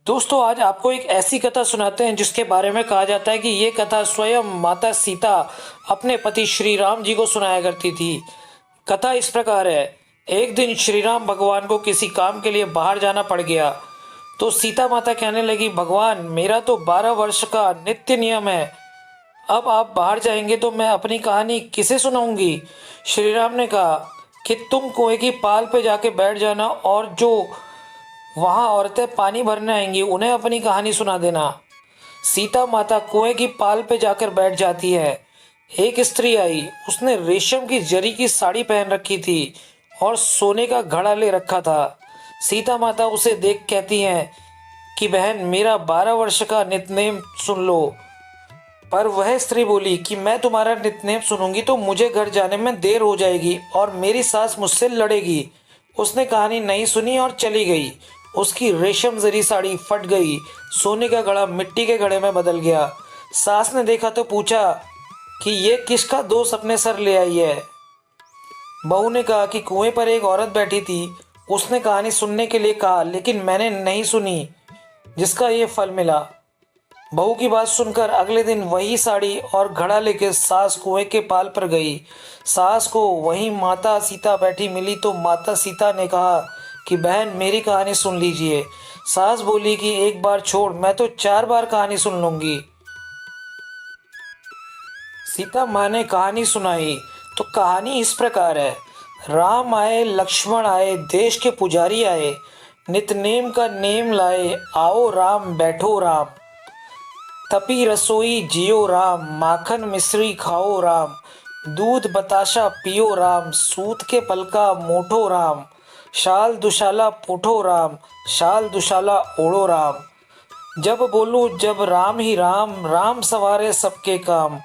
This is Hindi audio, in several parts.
दोस्तों आज आपको एक ऐसी कथा सुनाते हैं जिसके बारे में कहा जाता है कि ये कथा स्वयं माता सीता अपने पति श्री राम जी को सुनाया करती थी। कथा इस प्रकार है। एक दिन श्री राम भगवान को किसी काम के लिए बाहर जाना पड़ गया। तो सीता माता कहने लगी, भगवान मेरा तो 12 वर्ष का नित्य नियम है, अब आप बाहर जाएंगे तो मैं अपनी कहानी किसे सुनाऊंगी। श्री राम ने कहा कि तुम कुएं की पाल पे जाके बैठ जाना और जो वहां औरतें पानी भरने आएंगी उन्हें अपनी कहानी सुना देना। सीता माता कुएं की पाल पे जाकर बैठ जाती है। एक स्त्री आई, उसने रेशम की जरी की साड़ी पहन रखी थी और सोने का घड़ा ले रखा था। सीता माता उसे देख कहती हैं कि बहन मेरा 12 वर्ष का नित्यनेम सुन लो। पर वह स्त्री बोली कि मैं तुम्हारा नित्यनेम सुनूंगी तो मुझे घर जाने में देर हो जाएगी और मेरी सास मुझसे लड़ेगी। उसने कहानी नहीं सुनी और चली गई। उसकी रेशम जरी साड़ी फट गई, सोने का घड़ा मिट्टी के घड़े में बदल गया। सास ने देखा तो पूछा कि ये किसका दोष अपने सर ले आई है। बहू ने कहा कि कुएं पर एक औरत बैठी थी, उसने कहानी सुनने के लिए कहा लेकिन मैंने नहीं सुनी, जिसका ये फल मिला। बहू की बात सुनकर अगले दिन वही साड़ी और घड़ा लेकर सास कुएं के पाल पर गई। सास को वहीं माता सीता बैठी मिली तो माता सीता ने कहा कि बहन मेरी कहानी सुन लीजिए। सास बोली कि एक बार छोड़, मैं तो 4 बार कहानी सुन लूंगी। सीता माँ ने कहानी सुनाई तो कहानी इस प्रकार है। राम आए, लक्ष्मण आए, देश के पुजारी आए, नितनेम का नेम लाए, आओ राम बैठो राम, तपी रसोई जियो राम, माखन मिश्री खाओ राम, दूध बताशा पियो राम, सूत के पलका मोठो राम, शाल दुशाला पोठो राम, शाल दुशाला ओढ़ो राम। जब बोलूं जब राम ही राम, राम सवारे सबके काम,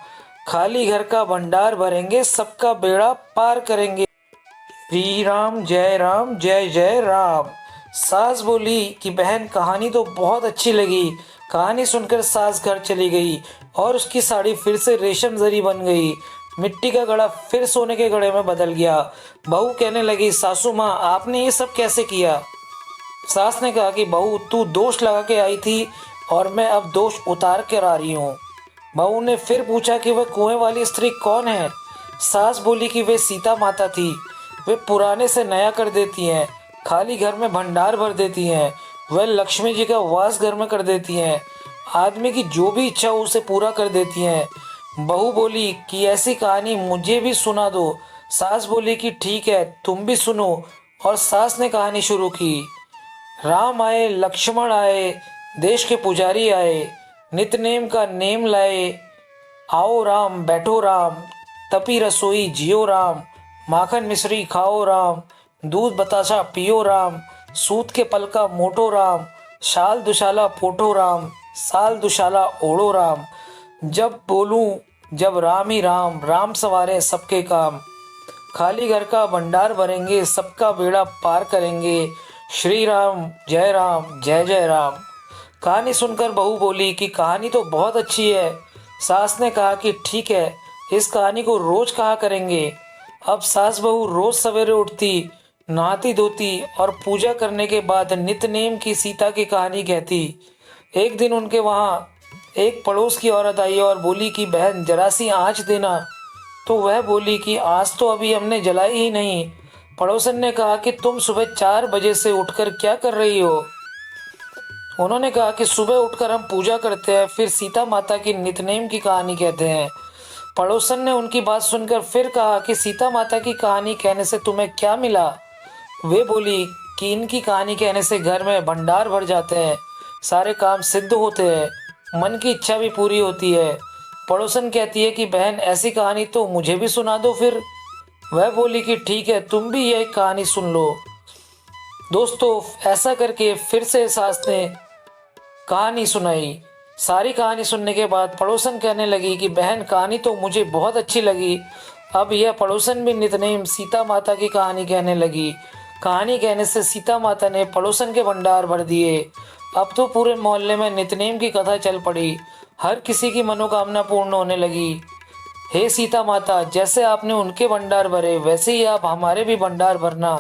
खाली घर का भंडार भरेंगे, सबका बेड़ा पार करेंगे, श्री राम जय जय राम। सास बोली कि बहन कहानी तो बहुत अच्छी लगी। कहानी सुनकर सास घर चली गई और उसकी साड़ी फिर से रेशम जरी बन गई। मिट्टी का घड़ा फिर सोने के घड़े में बदल गया। बहू कहने लगी, सासू माँ आपने ये सब कैसे किया। सास ने कहा कि बहू तू दोष लगा के आई थी और मैं अब दोष उतार कर आ रही हूँ। बहू ने फिर पूछा कि वह कुएं वाली स्त्री कौन है। सास बोली कि वे सीता माता थी। वे पुराने से नया कर देती हैं, खाली घर में भंडार भर देती हैं, वह लक्ष्मी जी का वास घर में कर देती हैं, आदमी की जो भी इच्छा हो उसे पूरा कर देती हैं। बहू बोली कि ऐसी कहानी मुझे भी सुना दो। सास बोली कि ठीक है तुम भी सुनो और सास ने कहानी शुरू की। राम आए, लक्ष्मण आए, देश के पुजारी आए, नितनेम का नेम लाए, आओ राम बैठो राम, तपी रसोई जियो राम, माखन मिश्री खाओ राम, दूध बताशा पियो राम, सूत के पलका मोटो राम, शाल दुशाला पोठो राम, साल दुशाला ओढ़ो राम। जब बोलूं जब राम ही राम, राम सवारे सबके काम, खाली घर का भंडार भरेंगे, सबका बेड़ा पार करेंगे, श्री राम जय जय राम। कहानी सुनकर बहू बोली कि कहानी तो बहुत अच्छी है। सास ने कहा कि ठीक है, इस कहानी को रोज कहा करेंगे। अब सास बहू रोज सवेरे उठती, नहाती धोती और पूजा करने के बाद नित्यनेम की सीता की कहानी कहती। एक दिन उनके वहाँ एक पड़ोस की औरत आई और बोली कि बहन जरा सी आँच देना। तो वह बोली कि आज तो अभी हमने जलाई ही नहीं। पड़ोसन ने कहा कि तुम सुबह 4 बजे से उठकर क्या कर रही हो। उन्होंने कहा कि सुबह उठकर हम पूजा करते हैं, फिर सीता माता की नितनेम की कहानी कहते हैं। पड़ोसन ने उनकी बात सुनकर फिर कहा कि सीता माता की कहानी कहने से तुम्हें क्या मिला। वे बोली कि इनकी कहानी कहने से घर में भंडार भर जाते हैं, सारे काम सिद्ध होते हैं, मन की इच्छा भी पूरी होती है। पड़ोसन कहती है कि बहन ऐसी कहानी तो मुझे भी सुना दो फिर। वह बोली कि ठीक है तुम भी यह कहानी सुन लो। दोस्तों ऐसा करके फिर से सास ने कहानी सुनाई। सारी कहानी सुनने के बाद पड़ोसन कहने लगी कि बहन कहानी तो मुझे बहुत अच्छी लगी। अब यह पड़ोसन भी नितनेम सीता माता की कहानी कहने लगी। कहानी कहने से सीता माता ने पड़ोसन के भंडार भर दिए। अब तो पूरे मोहल्ले में नितनेम की कथा चल पड़ी। हर किसी की मनोकामना पूर्ण होने लगी। हे सीता माता, जैसे आपने उनके भंडार भरे वैसे ही आप हमारे भी भंडार भरना,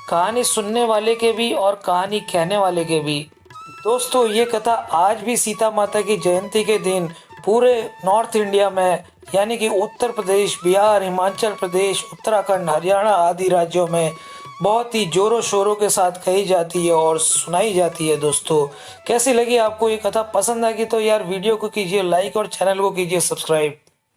कहानी सुनने वाले के भी और कहानी कहने वाले के भी। दोस्तों ये कथा आज भी सीता माता की जयंती के दिन पूरे नॉर्थ इंडिया में यानी कि उत्तर प्रदेश, बिहार, हिमाचल प्रदेश, उत्तराखंड, हरियाणा आदि राज्यों में बहुत ही जोरों शोरों के साथ कही जाती है और सुनाई जाती है। दोस्तों कैसी लगी आपको ये कथा? पसंद आएगी तो यार वीडियो को कीजिए लाइक और चैनल को कीजिए सब्सक्राइब।